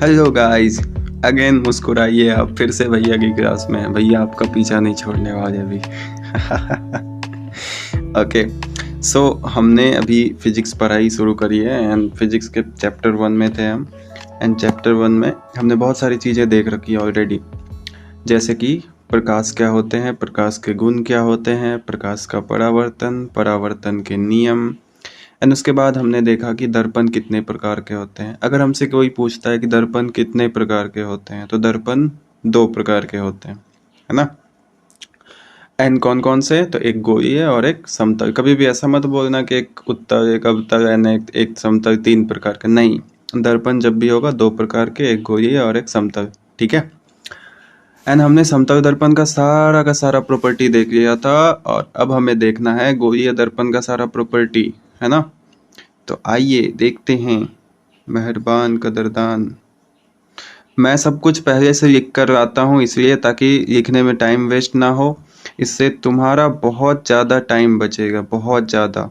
Hello guys, again मुस्कुराइए आप फिर से भैया की क्लास में। भैया आपका पीछा नहीं छोड़ने वाले अभी। ओके, सो हमने अभी फिजिक्स पढ़ाई शुरू करी है एंड फिजिक्स के चैप्टर 1 में थे हम। एंड चैप्टर 1 में हमने बहुत सारी चीज़ें देख रखी है ऑलरेडी, जैसे कि प्रकाश क्या होते हैं, प्रकाश के गुण क्या होते हैं, प्रकाश का परावर्तन, परावर्तन के नियम। एंड उसके बाद हमने देखा कि दर्पण कितने प्रकार के होते हैं। अगर हमसे कोई पूछता है कि दर्पण कितने प्रकार के होते हैं, तो दर्पण 2 प्रकार के होते हैं, है ना। एंड कौन कौन से? तो एक गोलीय और एक समतल। कभी भी ऐसा मत बोलना कि एक उत्तल, एक अवतल एंड एक समतल, 3 प्रकार के। नहीं, दर्पण जब भी होगा 2 प्रकार के, एक गोलीय और एक समतल, ठीक है। एंड हमने समतल दर्पण का सारा प्रॉपर्टी देख लिया था, और अब हमें देखना है गोलीय दर्पण का सारा प्रॉपर्टी, है ना। तो आइए देखते हैं। मेहरबान कदरदान, मैं सब कुछ पहले से लिख कर आता हूँ, इसलिए ताकि लिखने में टाइम वेस्ट ना हो। इससे तुम्हारा बहुत ज़्यादा टाइम बचेगा, बहुत ज़्यादा।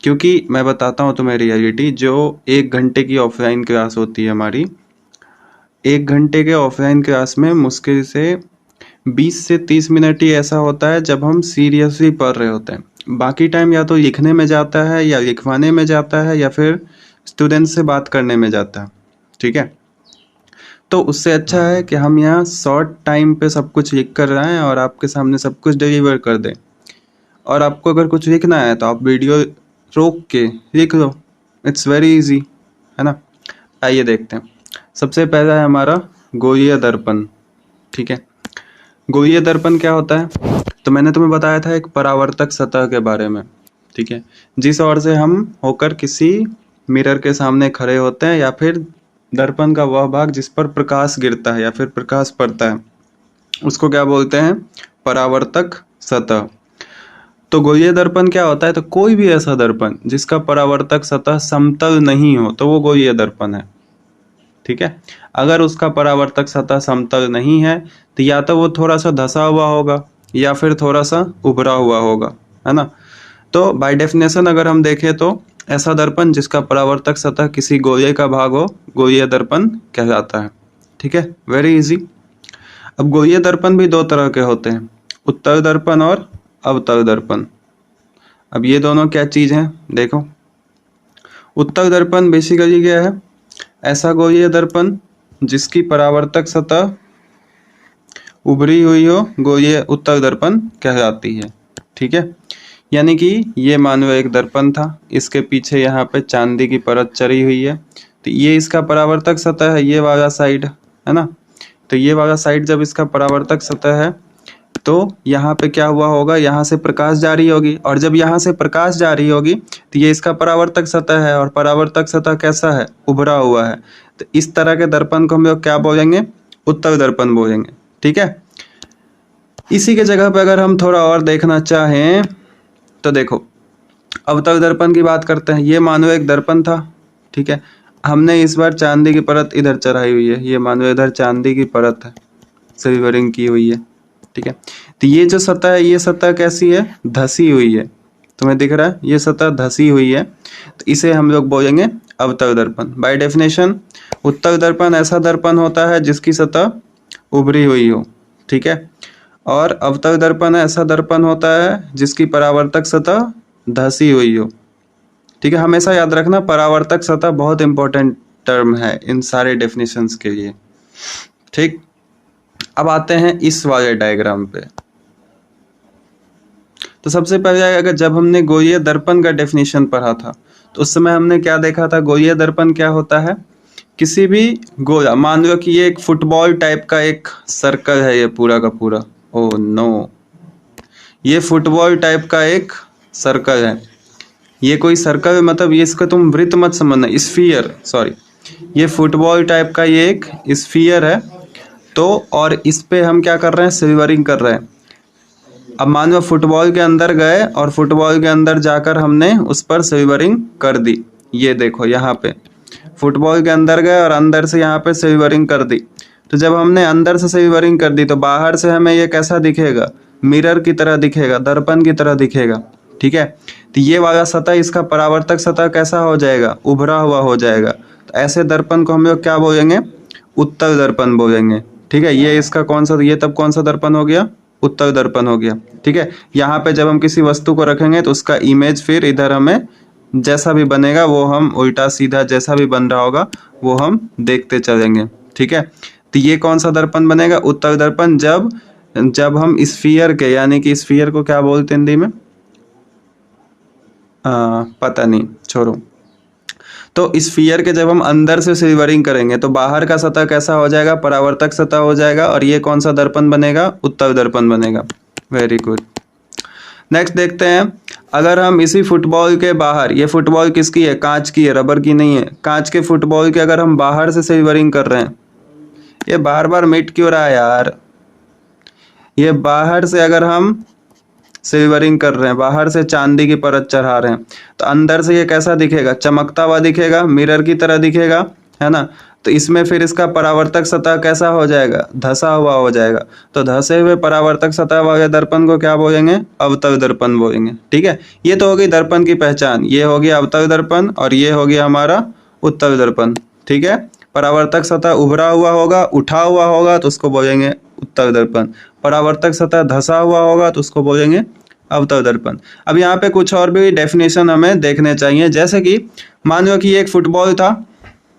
क्योंकि मैं बताता हूँ तुम्हें रियलिटी, जो 1 घंटे की ऑफलाइन क्लास होती है हमारी, 1 घंटे के ऑफलाइन क्लास में मुश्किल से 20 से 30 मिनट ही ऐसा होता है जब हम सीरियसली पढ़ रहे होते हैं। बाकी टाइम या तो लिखने में जाता है, या लिखवाने में जाता है, या फिर स्टूडेंट से बात करने में जाता है, ठीक है। तो उससे अच्छा है कि हम यहाँ शॉर्ट टाइम पे सब कुछ लिख कर रहे हैं और आपके सामने सब कुछ डिलीवर कर दें। और आपको अगर कुछ लिखना है तो आप वीडियो रोक के लिख लो, इट्स वेरी इजी, है ना। आइए देखते हैं। सबसे पहला है हमारा गोलीय दर्पण, ठीक है। गोलीय दर्पण क्या होता है? तो मैंने तुम्हें बताया था एक परावर्तक सतह के बारे में, ठीक है। जिस ओर से हम होकर किसी मिरर के सामने खड़े होते हैं, या फिर दर्पण का वह भाग जिस पर प्रकाश गिरता है या फिर प्रकाश पड़ता है, उसको क्या बोलते हैं? परावर्तक सतह। तो गोलीय दर्पण क्या होता है? तो कोई भी ऐसा दर्पण जिसका परावर्तक सतह समतल नहीं हो, तो वो गोलीय दर्पण है, ठीक है। अगर उसका परावर्तक सतह समतल नहीं है, तो या तो वो थोड़ा सा धसा हुआ होगा, या फिर थोड़ा सा उभरा हुआ होगा, है ना। तो बाय डेफिनेशन अगर हम देखें तो ऐसा दर्पण जिसका परावर्तक सतह किसी गोलीय का भाग हो, गोलीय दर्पण कहलाता है, ठीक है। Very easy. अब गोलीय दर्पण भी 2 तरह के होते हैं, उत्तल दर्पण और अवतल दर्पण। अब ये दोनों क्या चीज है देखो। उत्तल दर्पण बेसिकली क्या है? ऐसा गोलीय दर्पण जिसकी परावर्तक सतह उभरी हुई हो, गोलीय उत्तल दर्पण कहलाती है, ठीक है। यानी कि ये मान लो एक दर्पण था, इसके पीछे यहाँ पे चांदी की परत चढ़ी हुई है, तो ये इसका परावर्तक सतह है, ये वाला साइड, है ना। तो ये वाला साइड जब इसका परावर्तक सतह है, तो यहाँ पे क्या हुआ होगा? यहाँ से प्रकाश जारी होगी, और जब यहाँ से प्रकाश जारी होगी तो ये इसका परावर्तक सतह है, और परावर्तक सतह कैसा है? उभरा हुआ है। तो इस तरह के दर्पण को हम लोग क्या बोलेंगे? उत्तल दर्पण बोलेंगे, ठीक है। इसी के जगह पे अगर हम थोड़ा और देखना चाहें तो देखो, अवतल दर्पण की बात करते हैं। ये मानो एक दर्पण था, ठीक है। हमने इस बार चांदी की परत इधर चढ़ाई हुई है, ये मानो इधर चांदी की परत है, सिल्वरिंग की हुई है, ठीक है। तो ये जो सतह है, ये सतह कैसी है? धसी हुई है। तुम्हें दिख रहा है ये सतह धसी हुई है, तो इसे हम लोग बोलेंगे अवतल दर्पण। बाय डेफिनेशन उत्तल दर्पण ऐसा दर्पण होता है जिसकी सतह उभरी हुई हो, ठीक है। और अवतल दर्पण ऐसा दर्पण होता है जिसकी परावर्तक सतह धसी हुई हो, ठीक है। हमेशा याद रखना, परावर्तक सतह बहुत इंपॉर्टेंट टर्म है इन सारे डेफिनेशंस के लिए, ठीक। अब आते हैं इस वाले डायग्राम पे। तो सबसे पहले अगर जब हमने गोलीय दर्पण का डेफिनेशन पढ़ा था, तो उस समय हमने क्या देखा था? गोलीय दर्पण क्या होता है? किसी भी गोला, मान लो कि ये एक फुटबॉल टाइप का एक सर्कल है, ये पूरा का पूरा, ओ नो, ये फुटबॉल टाइप का एक सर्कल है। ये कोई सर्कल मतलब ये, इसको तुम वृत्त मत समझना, स्फीयर, सॉरी, ये फुटबॉल टाइप का ये एक स्फीयर है। तो और इस पे हम क्या कर रहे हैं? सिल्वरिंग कर रहे हैं। अब मान लो फुटबॉल के अंदर गए और फुटबॉल के अंदर जाकर हमने उस पर सिल्वरिंग कर दी। ये देखो यहाँ पे फुटबॉल के अंदर गए और अंदर से यहाँ पे सिल्वरिंग कर दी। तो जब हमने अंदर से सिल्वरिंग कर दी, तो बाहर से हमें ये कैसा दिखेगा? मिरर की तरह दिखेगा, दर्पण की तरह दिखेगा, ठीक है। तो ये वाला सतह, इसका परावर्तक सतह कैसा हो जाएगा? उभरा हुआ हो जाएगा। तो ऐसे दर्पण को हम लोग क्या बोलेंगे? उत्तल दर्पण बोलेंगे। ठीक है, ये इसका कौन सा, ये तब कौन सा दर्पण हो गया, उत्तल दर्पण हो गया। ठीक है, यहाँ पे जब हम किसी वस्तु को रखेंगे तो उसका इमेज फिर इधर हमें जैसा भी बनेगा वो हम उल्टा सीधा जैसा भी बन रहा होगा वो हम देखते चलेंगे। ठीक है, तो ये कौन सा दर्पण बनेगा, उत्तल दर्पण। जब हम स्फीयर के, यानी कि स्फीयर को क्या बोलते हैं हिंदी में, पता नहीं, छोड़ो। तो स्फीयर के जब हम अंदर से सिल्वरिंग करेंगे तो बाहर का सतह कैसा हो जाएगा, परावर्तक सतह हो जाएगा, और ये कौन सा दर्पण बनेगा, उत्तल दर्पण बनेगा। Very good. नेक्स्ट देखते हैं, अगर हम इसी फुटबॉल के बाहर, ये फुटबॉल किसकी है, कांच की है, रबर की नहीं है, कांच के फुटबॉल के अगर हम बाहर से सिल्वरिंग कर रहे हैं, ये बार बार मिट क्यों रहा है यार, ये बाहर से अगर हम सिल्वरिंग कर रहे हैं, बाहर से चांदी की परत चढ़ा रहे हैं, तो अंदर से ये कैसा दिखेगा, चमकता हुआ दिखेगा, मिरर की तरह दिखेगा, है ना। तो इसमें फिर इसका परावर्तक सतह कैसा हो जाएगा, धसा हुआ हो जाएगा। तो धसे हुए परावर्तक सतह वाले दर्पण को क्या बोलेंगे, अवतल दर्पण बोलेंगे। ठीक है, ये तो हो गई दर्पण की पहचान, ये हो गया अवतल दर्पण और ये हो गया हमारा उत्तल दर्पण। ठीक है, परावर्तक सतह उभरा हुआ होगा, उठा हुआ होगा तो उसको बोलेंगे उत्तल दर्पण, परावर्तक सतह धसा हुआ होगा तो उसको बोलेंगे अवतल दर्पण। अब यहाँ पे कुछ और भी डेफिनेशन हमें देखने चाहिए, जैसे कि मान लो कि ये एक फुटबॉल था,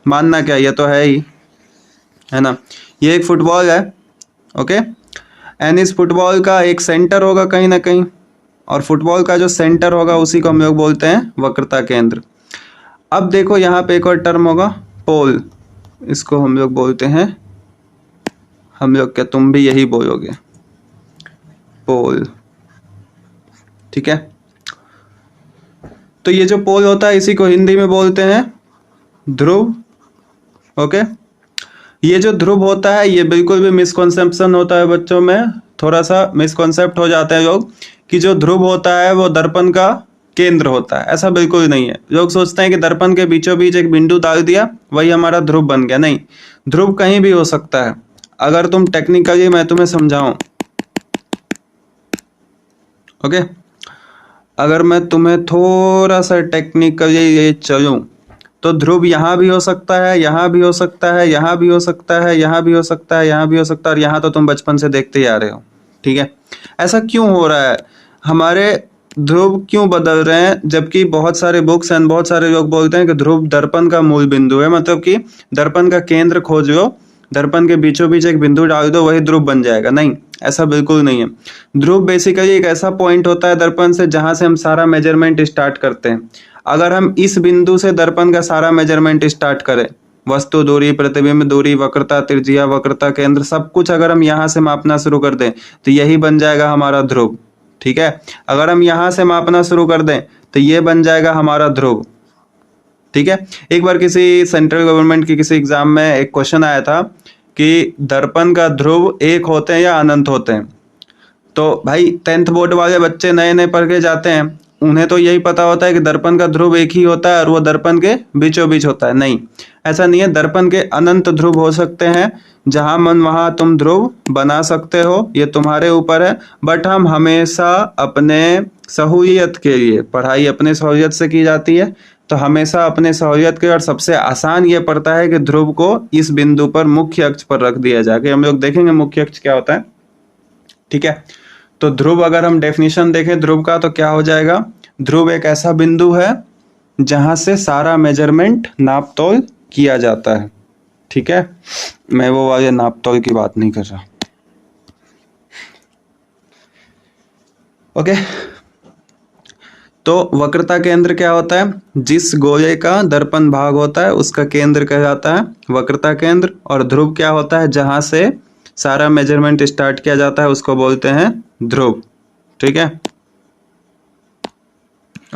मानना क्या, ये तो है ही, है ना, ये एक फुटबॉल है। ओके, एंड इस फुटबॉल का एक सेंटर होगा कहीं ना कहीं, और फुटबॉल का जो सेंटर होगा उसी को हम लोग बोलते हैं वक्रता केंद्र। अब देखो यहाँ पे एक और टर्म होगा पोल, इसको हम लोग बोलते हैं, हम लोग क्या, तुम भी यही बोलोगे, पोल। ठीक है, तो ये जो पोल होता है इसी को हिंदी में बोलते हैं ध्रुव। ओके, ये जो ध्रुव होता है ये बिल्कुल भी मिसकॉन्सेप्शन होता है बच्चों में, थोड़ा सा मिसकॉन्सेप्ट हो जाते हैं लोग कि जो ध्रुव होता है वो दर्पण का केंद्र होता है, ऐसा बिल्कुल नहीं है। लोग सोचते हैं कि दर्पण के बीचों बीच एक बिंदु डाल दिया वही हमारा ध्रुव बन गया, नहीं, ध्रुव कहीं भी हो सकता है। अगर तुम टेक्निकली मैं तुम्हें समझाऊं, ओके, अगर मैं तुम्हें थोड़ा सा टेक्निकली ये चलूं तो ध्रुव यहाँ भी हो सकता है, यहाँ भी हो सकता है, यहाँ भी हो सकता है, यहाँ भी हो सकता है, यहाँ भी हो सकता है, और यहाँ तो तुम बचपन से देखते ही आ रहे हो। ठीक है, ऐसा क्यों हो रहा है, हमारे ध्रुव क्यों बदल रहे हैं, जबकि बहुत सारे बुक्स एंड बहुत सारे लोग बोलते हैं कि ध्रुव दर्पण का मूल बिंदु है, मतलब कि दर्पण का केंद्र खोज लो, दर्पण के बीचों बीच एक बिंदु डाल दो वही ध्रुव बन जाएगा। नहीं, ऐसा बिल्कुल नहीं है। ध्रुव बेसिकली एक ऐसा पॉइंट होता है दर्पण से जहां से हम सारा मेजरमेंट स्टार्ट करते हैं। अगर हम इस बिंदु से दर्पण का सारा मेजरमेंट स्टार्ट करें, वस्तु दूरी, प्रतिबिंब दूरी, वक्रता, त्रिज्या, वक्रता केंद्र, सब कुछ अगर हम यहाँ से मापना शुरू कर दें तो यही बन जाएगा हमारा ध्रुव। ठीक है, अगर हम यहाँ से मापना शुरू कर दें तो ये बन जाएगा हमारा ध्रुव। ठीक है, एक बार किसी सेंट्रल गवर्नमेंट की किसी एग्जाम में एक क्वेश्चन आया था कि दर्पण का ध्रुव एक होते हैं या अनंत होते हैं। तो भाई 10th बोर्ड वाले बच्चे नए नए पढ़ के जाते हैं, उन्हें तो यही पता होता है कि दर्पण का ध्रुव एक ही होता है और वो दर्पण के बीचों बीच होता है। नहीं, ऐसा नहीं है, दर्पण के अनंत ध्रुव हो सकते हैं, जहां मन वहां तुम ध्रुव बना सकते हो, ये तुम्हारे ऊपर है। बट हम हमेशा अपने सहूलियत के लिए, पढ़ाई अपने सहूलियत से की जाती है, तो हमेशा अपने सहूलियत के, और सबसे आसान ये पड़ता है कि ध्रुव को इस बिंदु पर मुख्य अक्ष पर रख दिया जाए। हम लोग देखेंगे मुख्य अक्ष क्या होता है। ठीक है, तो ध्रुव अगर हम डेफिनेशन देखें ध्रुव का तो क्या हो जाएगा, ध्रुव एक ऐसा बिंदु है जहां से सारा मेजरमेंट नाप तोल किया जाता है। ठीक है, मैं वो वाले नाप तोल की बात नहीं कर रहा। ओके, तो वक्रता केंद्र क्या होता है, जिस गोले का दर्पण भाग होता है उसका केंद्र कहलाता है वक्रता केंद्र। और ध्रुव क्या होता है, जहां से सारा मेजरमेंट स्टार्ट किया जाता है उसको बोलते हैं ध्रुव। ठीक है,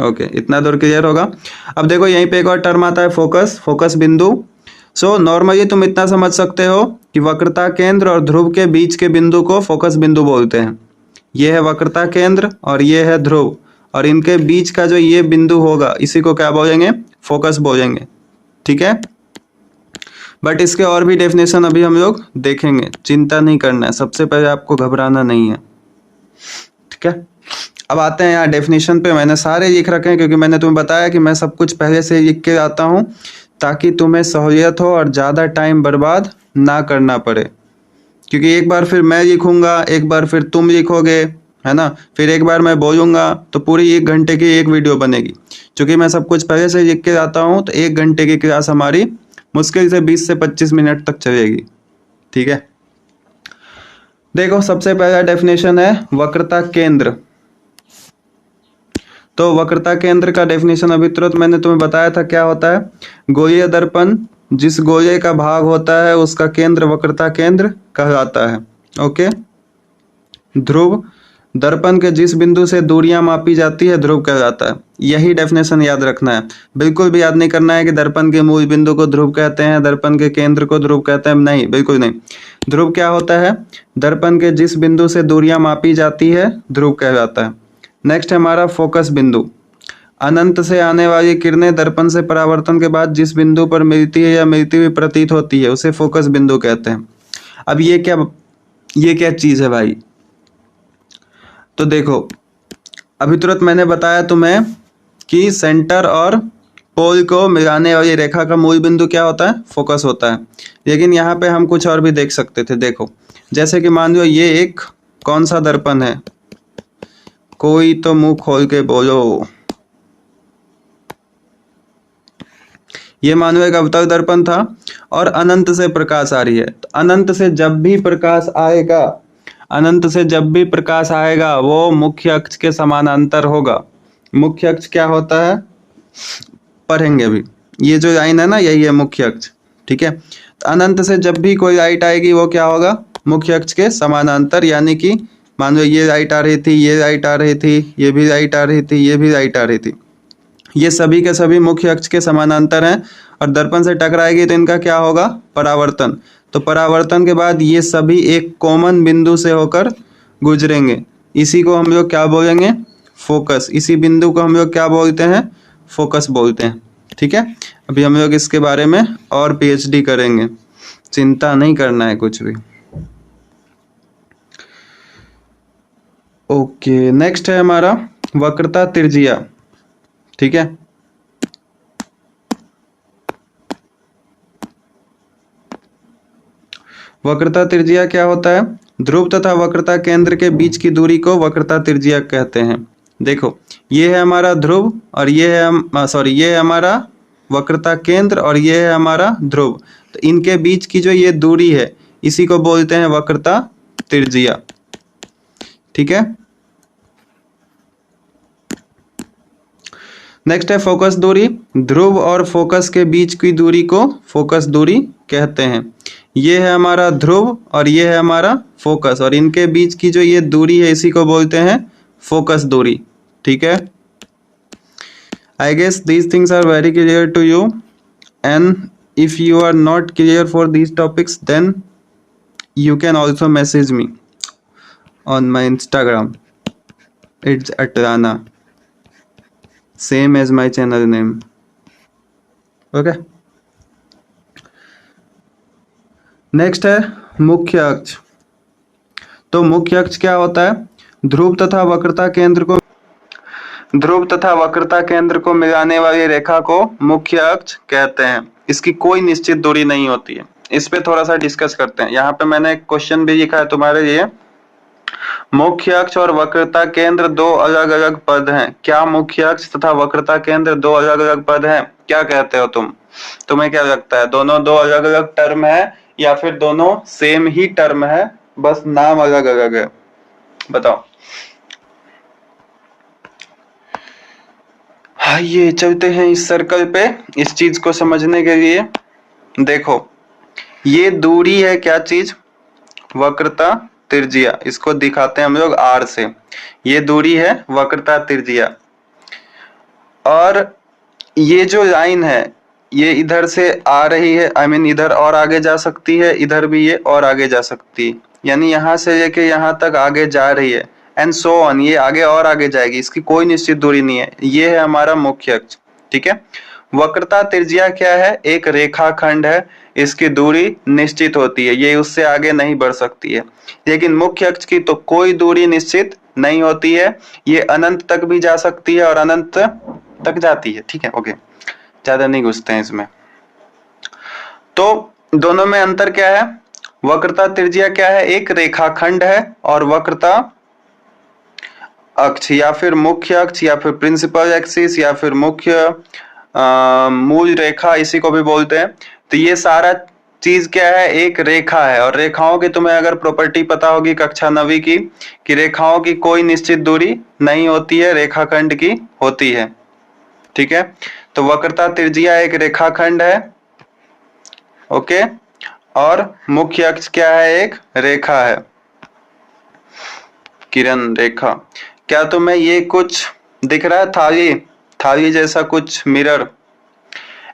ओके, इतना दूर क्लियर होगा। अब देखो यहीं पे एक और टर्म आता है फोकस, फोकस बिंदु। सो नॉर्मली तुम इतना समझ सकते हो कि वक्रता केंद्र और ध्रुव के बीच के बिंदु को फोकस बिंदु बोलते हैं। ये है वक्रता केंद्र और ये है ध्रुव, और इनके बीच का जो ये बिंदु होगा इसी को क्या बोलेंगे, फोकस बोलेंगे। ठीक है, बट इसके और भी डेफिनेशन अभी हम लोग देखेंगे, चिंता नहीं करना है, सबसे पहले आपको घबराना नहीं है। ठीक है, अब आते हैं यहाँ डेफिनेशन पे। मैंने सारे लिख रखे हैं क्योंकि मैंने तुम्हें बताया कि मैं सब कुछ पहले से लिख के आता हूँ ताकि तुम्हें सहूलियत हो और ज़्यादा टाइम बर्बाद ना करना पड़े, क्योंकि एक बार फिर मैं लिखूंगा, एक बार फिर तुम लिखोगे, है ना, फिर एक बार मैं बोलूंगा तो पूरी 1 घंटे की एक वीडियो बनेगी। क्योंकि मैं सब कुछ पहले से लिख के आता हूँ तो 1 घंटे की क्लास हमारी मुश्किल से 20 से 25 मिनट तक चलेगी। ठीक है, देखो सबसे पहला डेफिनेशन है वक्रता केंद्र। तो वक्रता केंद्र का डेफिनेशन अभी तुरंत मैंने तुम्हें बताया था क्या होता है। गोलीय दर्पण, जिस गोले का भाग होता है उसका केंद्र वक्रता केंद्र कहलाता है। ओके, ध्रुव, दर्पण के जिस बिंदु से दूरियां मापी जाती है ध्रुव कहलाता है। यही डेफिनेशन याद रखना है, बिल्कुल भी याद नहीं करना है कि दर्पण के मूल बिंदु को ध्रुव कहते हैं, दर्पण के केंद्र को ध्रुव कहते हैं, नहीं, बिल्कुल नहीं। ध्रुव क्या होता है, दर्पण के जिस बिंदु से दूरियां मापी जाती है ध्रुव कहलाता है। नेक्स्ट है हमारा फोकस बिंदु। अनंत से आने वाली किरणें दर्पण से परावर्तन के बाद जिस बिंदु पर मिलती है या मिलती हुई प्रतीत होती है उसे फोकस बिंदु कहते हैं। अब ये क्या चीज है भाई, तो देखो अभी तुरंत मैंने बताया तुम्हें कि सेंटर और पोल को मिलाने वाली रेखा का मूल बिंदु क्या होता है, फोकस होता है। लेकिन यहाँ पे हम कुछ और भी देख सकते थे। देखो जैसे कि मान लो ये एक कौन सा दर्पण है, कोई तो मुंह खोल के बोलो। ये मानो एक अवतल दर्पण था और अनंत से प्रकाश आ रही है। तो अनंत से जब भी प्रकाश आएगा, अनंत से जब भी प्रकाश आएगा वो मुख्य अक्ष के समानांतर होगा। मुख्य अक्ष क्या होता है पढ़ेंगे अभी, ये जो लाइन है ना यही है मुख्य अक्ष। ठीक है, तो अनंत से जब भी कोई लाइट आएगी वो क्या होगा, मुख्य अक्ष के समानांतर। यानी कि मान लो ये लाइट आ रही थी, ये लाइट आ रही थी, ये भी लाइट आ रही थी, ये भी लाइट आ रही थी, ये सभी के सभी मुख्य अक्ष के समानांतर हैं और दर्पण से टकराएगी तो इनका क्या होगा, परावर्तन। तो परावर्तन के बाद ये सभी एक कॉमन बिंदु से होकर गुजरेंगे, इसी को हम लोग क्या बोलेंगे, फोकस। इसी बिंदु को हम लोग क्या बोलते हैं, फोकस बोलते हैं। ठीक है, अभी हम लोग इसके बारे में और पीएचडी करेंगे, चिंता नहीं करना है कुछ भी। ओके, नेक्स्ट है हमारा वक्रता त्रिज्या। ठीक है, वक्रता त्रिज्या क्या होता है, ध्रुव तथा वक्रता केंद्र के बीच की दूरी को वक्रता त्रिज्या कहते हैं। देखो ये है हमारा ध्रुव और ये है ये है हमारा वक्रता केंद्र और ये है हमारा ध्रुव। तो इनके बीच की जो ये दूरी है इसी को बोलते हैं वक्रता त्रिज्या। ठीक है, नेक्स्ट है फोकस दूरी। ध्रुव और फोकस के बीच की दूरी को फोकस दूरी कहते हैं। ये है हमारा ध्रुव और ये है हमारा फोकस और इनके बीच की जो ये दूरी है इसी को बोलते हैं फोकस दूरी। ठीक है, I guess these things are very clear to you and if you are not clear for these topics then you can also message me on my Instagram. It's Atrana, same as my channel name. Okay, next है मुख्य अक्ष। तो मुख्य अक्ष क्या होता है, ध्रुव तथा वक्रता केंद्र को मिलाने वाली रेखा को मुख्य अक्ष कहते हैं। इसकी कोई निश्चित दूरी नहीं होती है। इस पे थोड़ा सा डिस्कस करते हैं। यहाँ पे मैंने एक क्वेश्चन भी लिखा है तुम्हारे लिए, मुख्य अक्ष और वक्रता केंद्र दो अलग अलग पद हैं। क्या मुख्य अक्ष तथा वक्रता केंद्र दो अलग अलग पद हैं, क्या कहते हो तुम, तुम्हें क्या लगता है, दोनों दो अलग अलग टर्म है या फिर दोनों सेम ही टर्म है, बस नाम अलग अलग है, बताओ। आइए चलते हैं इस सर्कल पे इस चीज को समझने के लिए। देखो ये दूरी है क्या चीज, वक्रता त्रिज्या। इसको दिखाते हैं हम लोग R से। ये दूरी है वक्रता त्रिज्या और ये जो लाइन है ये इधर से आ रही है, आई मीन इधर और आगे जा सकती है, इधर भी ये और आगे जा सकती है, यानी यहां से लेके यहां तक आगे जा रही है एंड सो ऑन, ये आगे और आगे जाएगी। इसकी कोई निश्चित दूरी नहीं है। ये है हमारा मुख्य अक्ष। ठीक है, वक्रता त्रिज्या क्या है, एक रेखाखंड है, इसकी दूरी निश्चित होती है, ये उससे आगे नहीं बढ़ सकती है। लेकिन मुख्य अक्ष की तो कोई दूरी निश्चित नहीं होती है, ये अनंत तक भी जा सकती है और अनंत तक जाती है। ठीक है, ओके, ज्यादा नहीं घुसते हैं इसमें। तो दोनों में अंतर क्या है? वक्रता त्रिज्या क्या है? एक रेखाखंड है और वक्रता अक्ष या फिर मुख्य अक्ष या फिर प्रिंसिपल एक्सिस या फिर मुख्य मूल रेखा इसी को भी बोलते हैं। तो ये सारा चीज क्या है? एक रेखा है। और रेखाओं की तुम्हें अगर प्रॉपर्टी पता होगी कक्षा 9वीं की, कि रेखाओं की कोई निश्चित दूरी नहीं होती है, रेखाखंड की होती है। ठीक है, तो वक्रता त्रिज्या एक रेखाखंड है, ओके, और मुख्य अक्ष क्या है? एक रेखा है, किरण रेखा। क्या तुम्हें ये कुछ दिख रहा है? थाली, थाली जैसा कुछ मिरर।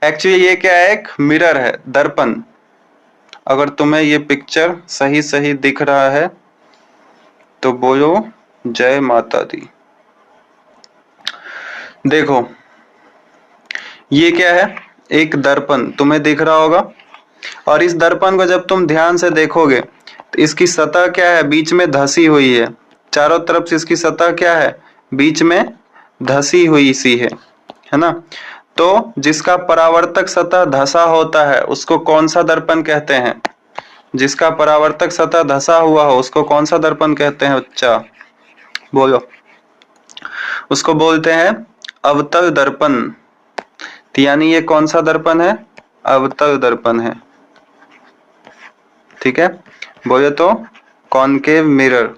एक्चुअली ये क्या है? एक मिरर है, दर्पण। अगर तुम्हें ये पिक्चर सही सही दिख रहा है तो बोलो जय माता दी। देखो ये क्या है? एक दर्पण तुम्हें दिख रहा होगा, और इस दर्पण को जब तुम ध्यान से देखोगे तो इसकी सतह क्या है? बीच में धसी हुई है। चारों तरफ से इसकी सतह क्या है? बीच में धसी हुई सी है ना? तो जिसका परावर्तक सतह धसा होता है उसको कौन सा दर्पण कहते हैं? जिसका परावर्तक सतह धसा हुआ हो उसको कौन सा दर्पण कहते हैं बच्चा? बोलो। उसको बोलते हैं अवतल दर्पण। यानी ये कौन सा दर्पण है? अवतल दर्पण है। ठीक है, बोले तो कॉनकेव मिरर।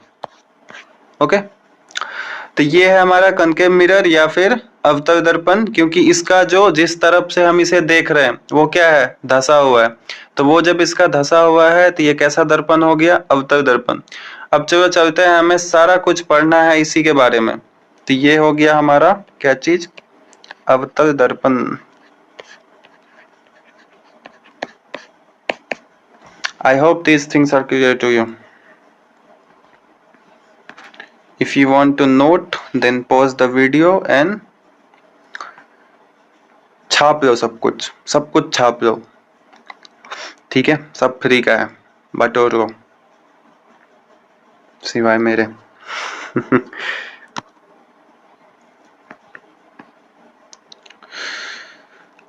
ओके, तो ये है हमारा कॉनकेव मिरर या फिर अवतल दर्पण, क्योंकि इसका जो जिस तरफ से हम इसे देख रहे हैं वो क्या है? धसा हुआ है। तो वो जब इसका धसा हुआ है तो ये कैसा दर्पण हो गया? अवतल दर्पण। अब चलो चलते हैं, हमें सारा कुछ पढ़ना है इसी के बारे में। तो ये हो गया हमारा क्या चीज? अवतल दर्पण। I hope these things are clear to you. If you want to note, then pause the video and छाप लो सब कुछ छाप लो। ठीक है, सब फ्री का है, बटोर लो सिवाय मेरे।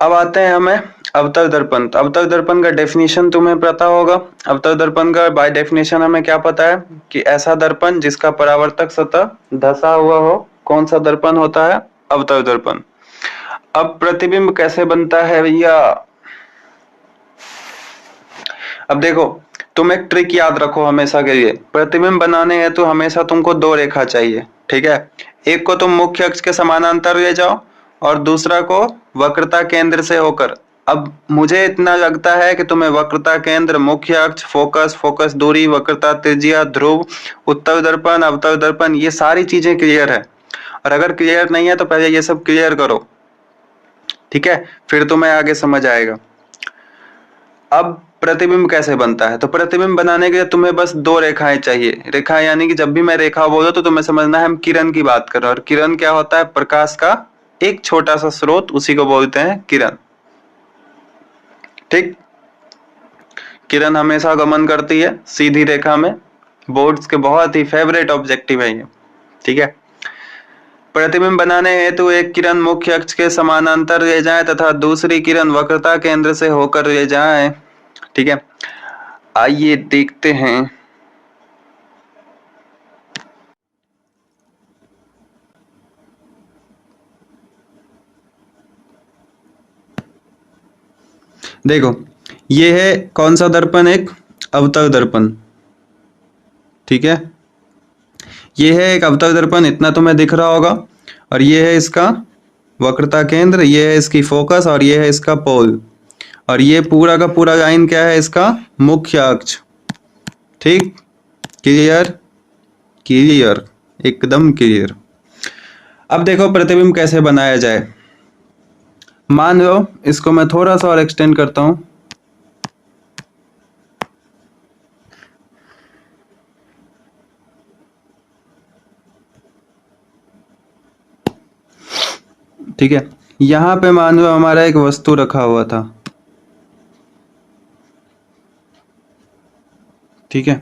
अब आते हैं हमें अवतल दर्पण। तो अवतल दर्पण का डेफिनेशन तुम्हें पता होगा। अवतल दर्पण का बाय डेफिनेशन हमें क्या पता है? कि ऐसा दर्पण जिसका परावर्तक सतह धसा हुआ हो, कौन सा दर्पण होता है? अवतल दर्पण। अब प्रतिबिंब कैसे बनता है भैया? अब देखो, तुम एक ट्रिक याद रखो हमेशा के लिए। प्रतिबिंब बनाने हैं तो हमेशा तुमको दो रेखा चाहिए। ठीक है, एक को तुम मुख्य अक्ष के समानांतर ले जाओ और दूसरा को वक्रता केंद्र से होकर। अब मुझे इतना लगता है कि तुम्हें वक्रता केंद्र, मुख्य अक्ष, फोकस, फोकस दूरी, वक्रता त्रिज्या, ध्रुव, उत्तल दर्पण, अवतल दर्पण, ये सारी चीजें क्लियर है। और अगर क्लियर नहीं है तो पहले ये सब क्लियर करो, ठीक है, फिर तुम्हें आगे समझ आएगा। अब प्रतिबिंब कैसे बनता है? तो प्रतिबिंब बनाने के लिए तुम्हें बस दो रेखाएं चाहिए। रेखा यानी कि जब भी मैं रेखा बोलूं तो तुम्हें समझना है हम किरण की बात कर रहे हैं। और किरण क्या होता है? प्रकाश का एक छोटा सा स्रोत, उसी को बोलते हैं किरण। ठीक, किरण हमेशा गमन करती है सीधी रेखा में। बोर्ड्स के बहुत ही फेवरेट ऑब्जेक्टिव है ये। ठीक है, प्रतिबिंब बनाने हेतु एक किरण मुख्य अक्ष के समानांतर ले जाएं तथा दूसरी किरण वक्रता केंद्र से होकर ले जाएं। ठीक है, आइए देखते हैं। देखो ये है कौन सा दर्पण? एक अवतल दर्पण। ठीक है, ये है एक अवतल दर्पण, इतना तुम्हें दिख रहा होगा। और ये है इसका वक्रता केंद्र, ये है इसकी फोकस और ये है इसका पोल। और ये पूरा का पूरा लाइन क्या है? इसका मुख्य अक्ष। ठीक, क्लियर? क्लियर, एकदम क्लियर। अब देखो प्रतिबिंब कैसे बनाया जाए। मान लो इसको मैं थोड़ा सा और एक्सटेंड करता हूं। ठीक है, यहां पे मान लो हमारा एक वस्तु रखा हुआ था। ठीक है,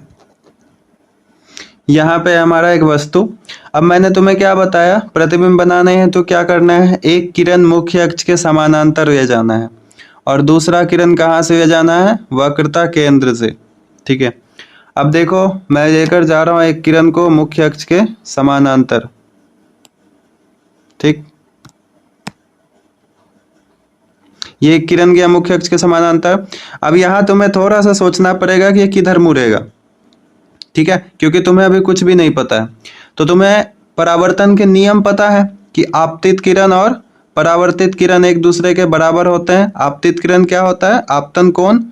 यहाँ पे हमारा एक वस्तु। अब मैंने तुम्हें क्या बताया? प्रतिबिंब बनाने हैं तो क्या करना है? एक किरण मुख्य अक्ष के समानांतर ले जाना है और दूसरा किरण कहाँ से ले जाना है, वक्रता केंद्र से। ठीक है, अब देखो मैं लेकर जा रहा हूं एक किरण को मुख्य अक्ष के समानांतर। ठीक, ये एक किरण गया मुख्य अक्ष के समानांतर। अब यहां तुम्हें थोड़ा सा सोचना पड़ेगा कि ये किधर मुड़ेगा। ठीक है, क्योंकि तुम्हें अभी कुछ भी नहीं पता है। तो तुम्हें परावर्तन के नियम पता है कि आपतित किरण और परावर्तित किरण एक दूसरे के बराबर होते हैं। आपतित किरण क्या होता है, आपतन कोण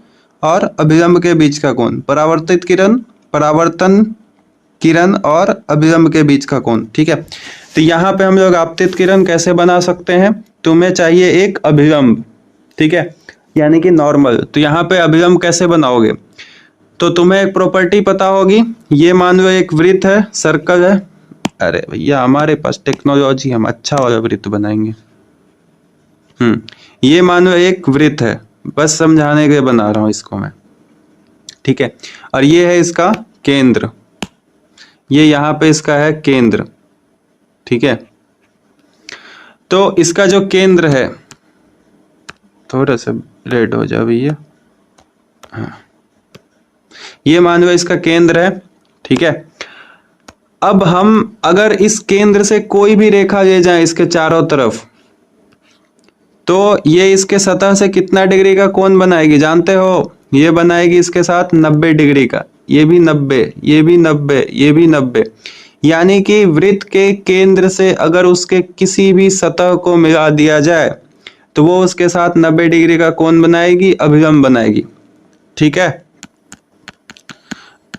और अभिलंब के बीच का कोण। परावर्तित किरण परावर्तन किरण और अभिलंब के बीच का कोण। ठीक है, तो यहाँ पे हम लोग आपतित किरण कैसे बना सकते हैं, तुम्हें चाहिए एक अभिलंब। ठीक है, यानी कि नॉर्मल। तो यहाँ पे अभिलंब कैसे बनाओगे, तो तुम्हें एक प्रॉपर्टी पता होगी। ये मान लो एक वृत्त है, सर्कल है। अरे भैया हमारे पास टेक्नोलॉजी, हम अच्छा वाला वृत्त बनाएंगे। ये मान लो एक वृत्त है, बस समझाने के लिए बना रहा हूं इसको मैं। ठीक है, और ये है इसका केंद्र, ये यहाँ पे इसका है केंद्र। ठीक है, तो इसका जो केंद्र है, थोड़ा सा रेड हो जाए भैया, हाँ, ये मान लो इसका केंद्र है। ठीक है, अब हम अगर इस केंद्र से कोई भी रेखा ले जाएं इसके चारों तरफ, तो ये इसके सतह से कितना डिग्री का कोण बनाएगी जानते हो, ये बनाएगी इसके साथ 90 डिग्री का। ये भी 90, ये भी 90, ये भी 90। यानी कि वृत्त के केंद्र से अगर उसके किसी भी सतह को मिला दिया जाए तो वो उसके साथ 90 डिग्री का कोण बनाएगी, अभिलंब बनाएगी। ठीक है,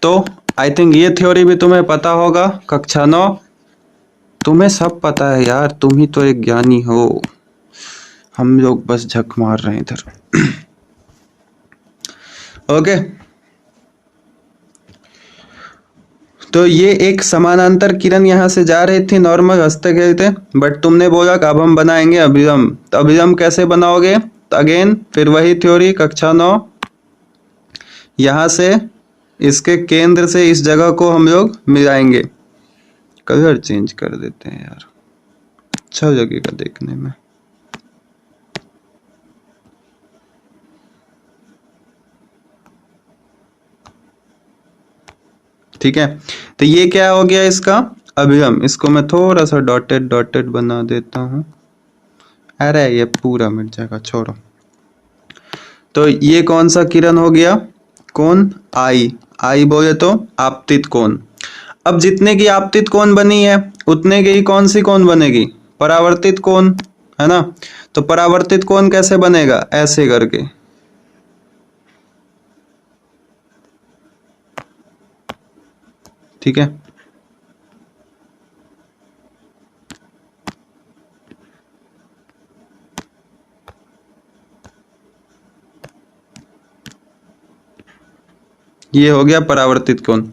तो आई थिंक ये थ्योरी भी तुम्हें पता होगा, कक्षा 9। तुम्हें सब पता है यार, तुम ही तो एक ज्ञानी हो, हम लोग बस झक मार रहे हैं इधर। ओके, तो ये एक समानांतर किरण यहाँ से जा रही थी, नॉर्मल हंसते खेलते, बट तुमने बोला कि अब हम बनाएंगे अभिलंब। तो अभिलंब कैसे बनाओगे, तो अगेन फिर वही थ्योरी, कक्षा 9। यहाँ से इसके केंद्र से इस जगह को हम लोग मिलाएंगे। कलर चेंज कर देते हैं यार, अच्छा लगेगा देखने में। ठीक है, तो ये क्या हो गया इसका अभिलंब। इसको मैं थोड़ा सा डॉटेड डॉटेड बना देता हूं, अरे ये पूरा मिट जाएगा, छोड़ो। तो ये कौन सा किरण हो गया, कोण आई। आई बोले तो आपतित कोण। अब जितने की आपतित कोण बनी है उतने की कौन सी कोण बनेगी, परावर्तित कोण, है ना। तो परावर्तित कोण कैसे बनेगा, ऐसे करके। ठीक है, ये हो गया परावर्तित कोण,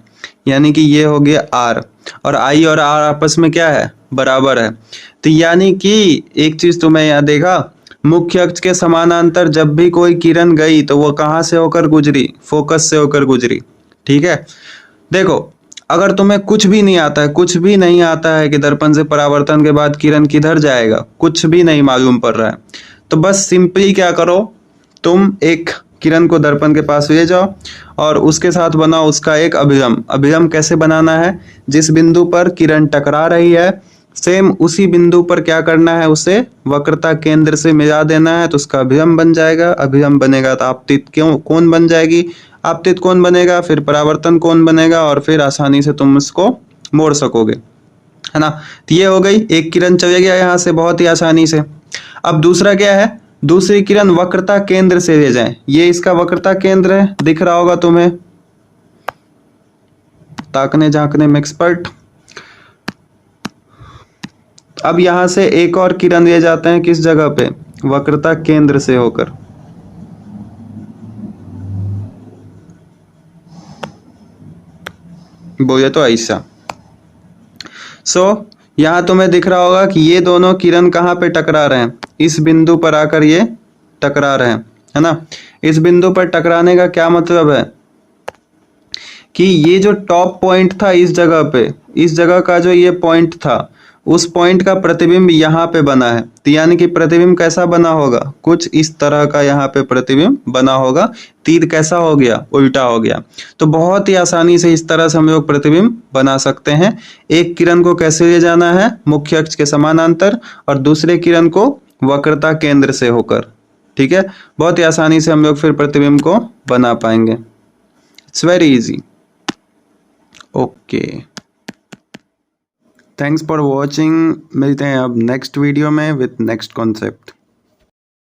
यानी कि ये हो गया आर, और आई और आर आपस में क्या है, बराबर है। तो यानी कि एक चीज तुम्हें यहाँ देखा, मुख्य अक्ष के समानांतर जब भी कोई किरण गई तो वो कहाँ से होकर गुजरी, फोकस से होकर गुजरी। ठीक है, देखो अगर तुम्हें कुछ भी नहीं आता है, कुछ भी नहीं आता है कि दर्पण से परावर्तन के बाद किरण किधर जाएगा, कुछ भी नहीं मालूम पड़ रहा है, तो बस सिंपली क्या करो, तुम एक किरण को दर्पण के पास ले जाओ और उसके साथ बनाओ उसका एक अभिलंब। अभिलंब कैसे बनाना है, जिस बिंदु पर किरण टकरा रही है सेम उसी बिंदु पर क्या करना है, उसे वक्रता केंद्र से मिला देना है, तो उसका अभिलंब बन जाएगा। अभिलंब बनेगा तो आपतित कोण बन जाएगी, आपतित कोण बनेगा फिर परावर्तन कोण बनेगा, और फिर आसानी से तुम इसको मोड़ सकोगे, है ना। तो ये हो गई, एक किरण चले गया यहाँ से बहुत ही आसानी से। अब दूसरा क्या है, दूसरी किरण वक्रता केंद्र से ले जाएं। ये इसका वक्रता केंद्र है, दिख रहा होगा तुम्हें, ताकने झांकने में एक्सपर्ट। अब यहां से एक और किरण ले जाते हैं, किस जगह पे, वक्रता केंद्र से होकर। बोले तो ऐसा। सो यहां तुम्हें दिख रहा होगा कि ये दोनों किरण कहां पे टकरा रहे हैं, इस बिंदु पर आकर ये टकरा रहे हैं, है ना। इस बिंदु पर टकराने का क्या मतलब है कि ये जो टॉप पॉइंट था इस जगह पे, इस जगह का जो ये पॉइंट था उस पॉइंट का प्रतिबिंब यहाँ पे बना है, तो यानी कि प्रतिबिंब कैसा बना होगा, कुछ इस तरह का यहाँ पे प्रतिबिंब बना होगा। तीर कैसा हो गया, उल्टा हो गया। तो बहुत ही आसानी से इस तरह से हम लोग प्रतिबिंब बना सकते हैं। एक किरण को कैसे ले जाना है, मुख्य अक्ष के समानांतर, और दूसरे किरण को वक्रता केंद्र से होकर। ठीक है, बहुत ही आसानी से हम लोग फिर प्रतिबिंब को बना पाएंगे। It's very easy. Okay, thanks for watching. मिलते हैं अब नेक्स्ट वीडियो में विथ नेक्स्ट कॉन्सेप्ट।